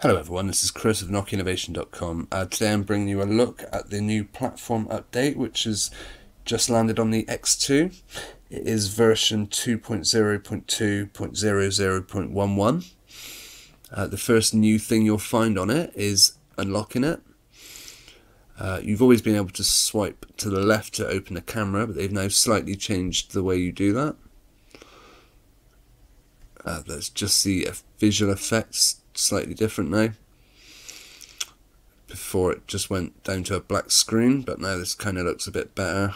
Hello everyone, this is Chris of NokiaInnovation.com. Today I'm bringing you a look at the new platform update which has just landed on the X2. It is version 2.0.2.00.11. The first new thing you'll find on it is unlocking it. You've always been able to swipe to the left to open the camera, but they've now slightly changed the way you do that. Let's just see visual effects slightly different now. Before it just went down to a black screen, but now this kind of looks a bit better.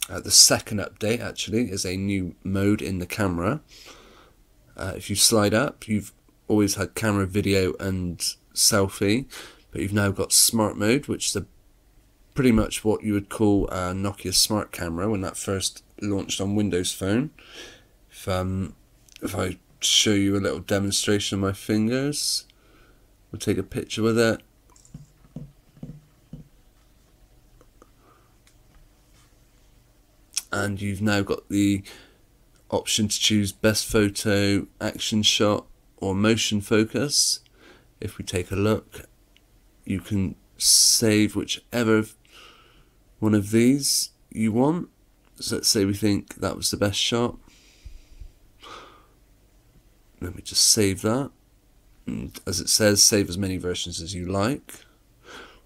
The second update actually is a new mode in the camera. If you slide up, you've always had camera, video and selfie, but you've now got smart mode, which is pretty much what you would call a Nokia smart camera when that first launched on Windows Phone. If I show you a little demonstration of my fingers, we'll take a picture with it. And you've now got the option to choose best photo, action shot or motion focus. If we take a look, you can save whichever one of these you want. So let's say we think that was the best shot. Let me just save that, and as it says, save as many versions as you like.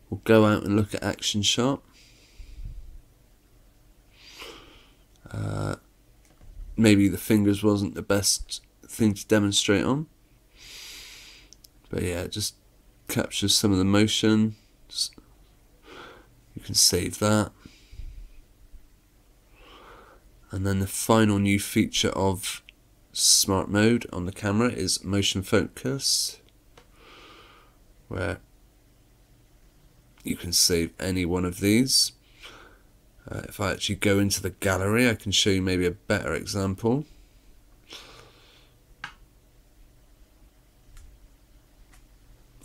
We'll go out and look at action shot. Maybe the fingers wasn't the best thing to demonstrate on, but yeah, it just captures some of the motion. You can save that. And then the final new feature of smart mode on the camera is motion focus, where you can save any one of these. If I actually go into the gallery, I can show you maybe a better example.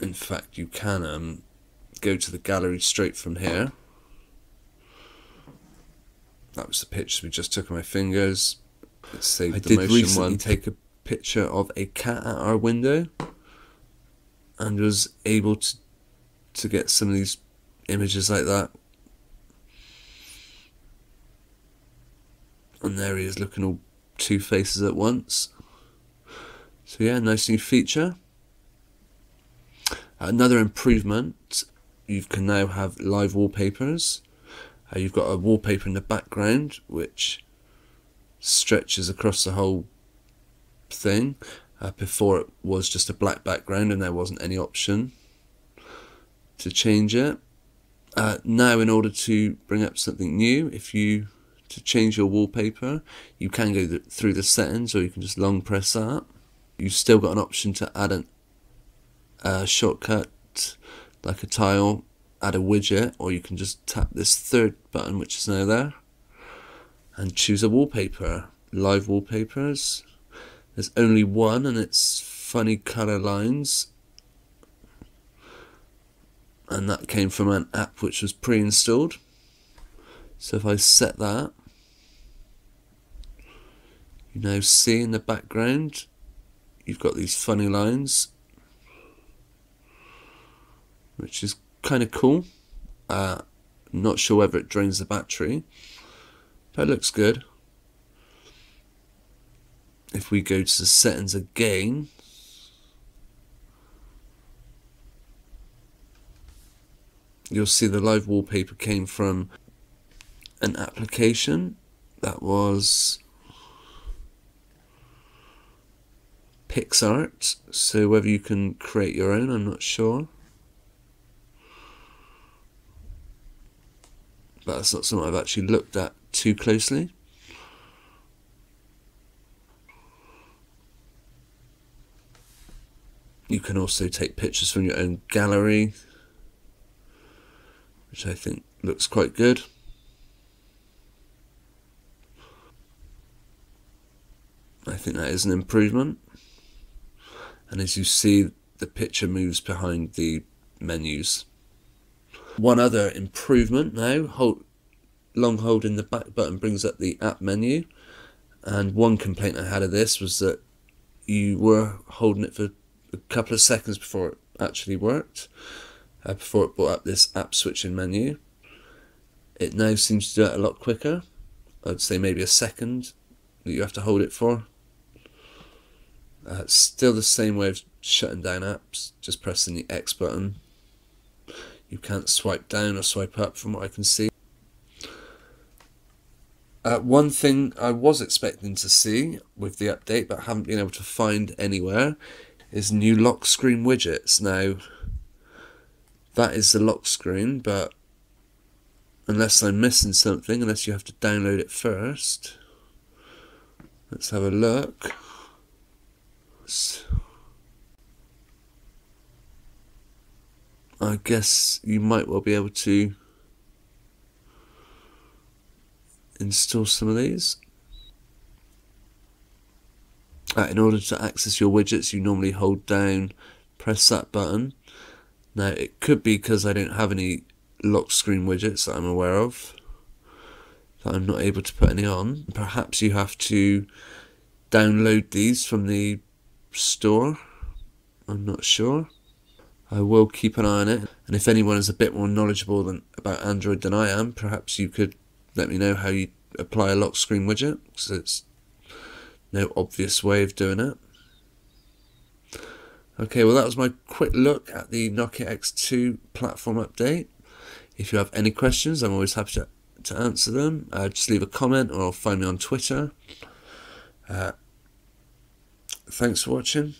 In fact, you can go to the gallery straight from here. That was the picture we just took of my fingers. Let's save the motion recently one. Take a picture of a cat at our window, and was able to get some of these images like that. And there he is, looking all two faces at once. So yeah, nice new feature. Another improvement, you can now have live wallpapers. You've got a wallpaper in the background which stretches across the whole thing. Before it was just a black background and there wasn't any option to change it. Now, in order to bring up something new, to change your wallpaper, you can go through the settings, or you can just long press that. You've still got an option to add a shortcut like a tile, add a widget, or you can just tap this third button which is now there and choose a wallpaper. Live wallpapers. There's only one and it's funny colour lines, and that came from an app which was pre-installed. So if I set that, you now see in the background you've got these funny lines, which is kind of cool. Not sure whether it drains the battery, but it looks good. If we go to the settings again, you'll see the live wallpaper came from an application that was PixArt. So whether you can create your own, I'm not sure. But that's not something I've actually looked at too closely. You can also take pictures from your own gallery, which I think looks quite good. I think that is an improvement. And as you see, the picture moves behind the menus. One other improvement now, long holding the back button brings up the app menu. And one complaint I had of this was that you were holding it for a couple of seconds before it actually worked, before it brought up this app switching menu. It now seems to do it a lot quicker. I'd say maybe a second that you have to hold it for. Still the same way of shutting down apps, just pressing the X button. You can't swipe down or swipe up from what I can see. One thing I was expecting to see with the update but haven't been able to find anywhere is new lock screen widgets. Now, that is the lock screen, but unless I'm missing something, unless you have to download it first, let's have a look. I guess you might well be able to install some of these. In order to access your widgets, you normally hold down, press that button. Now, it could be because I don't have any lock screen widgets that I'm aware of, that I'm not able to put any on. Perhaps you have to download these from the store. I'm not sure. I will keep an eye on it, and if anyone is a bit more knowledgeable about Android than I am, perhaps you could let me know how you apply a lock screen widget, because it's no obvious way of doing it. Okay, well that was my quick look at the Nokia X2 platform update. If you have any questions, I'm always happy to answer them. Just leave a comment or find me on Twitter. Thanks for watching.